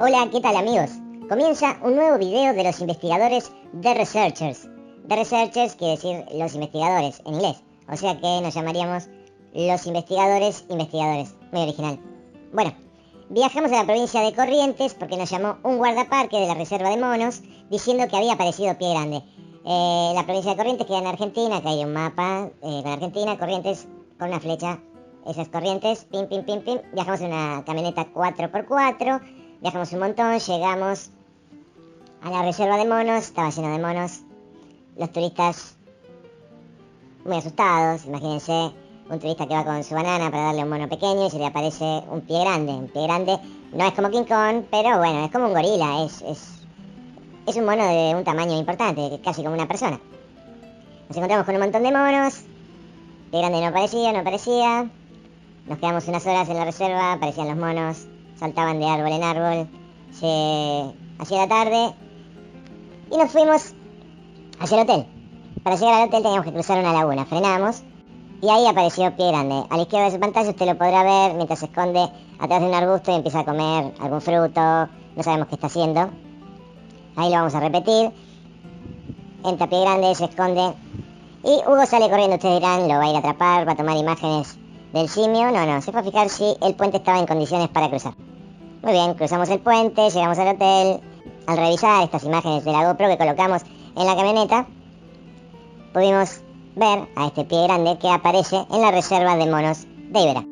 Hola, ¿qué tal amigos? Comienza un nuevo video de los investigadores The Researchers. The Researchers quiere decir los investigadores en inglés, o sea que nos llamaríamos los investigadores. Muy original. Bueno, viajamos a la provincia de Corrientes porque nos llamó un guardaparque de la reserva de monos diciendo que había aparecido pie grande. La provincia de Corrientes queda en Argentina, acá hay un mapa con Argentina, Corrientes con una flecha. Esas Corrientes, pim, pim, pim, pim. Viajamos en una camioneta 4x4, viajamos un montón, llegamos a la reserva de monos, estaba lleno de monos. Los turistas muy asustados, imagínense un turista que va con su banana para darle a un mono pequeño y se le aparece un pie grande. Un pie grande no es como King Kong, pero bueno, es como un gorila, es un mono de un tamaño importante, casi como una persona. Nos encontramos con un montón de monos, pie grande no aparecía. Nos quedamos unas horas en la reserva, aparecían los monos, saltaban de árbol en árbol. Hacía la tarde y nos fuimos hacia el hotel. Para llegar al hotel teníamos que cruzar una laguna, frenamos y ahí apareció pie grande. A la izquierda de su pantalla usted lo podrá ver mientras se esconde atrás de un arbusto y empieza a comer algún fruto, no sabemos qué está haciendo. Ahí lo vamos a repetir. Entra pie grande, se esconde y Hugo sale corriendo. Ustedes dirán, lo va a ir a atrapar, va a tomar imágenes del simio. No, se fue a fijar si el puente estaba en condiciones para cruzar. Muy bien, cruzamos el puente, llegamos al hotel. Al revisar estas imágenes de la GoPro que colocamos en la camioneta, pudimos ver a este pie grande que aparece en la reserva de monos de Iberá.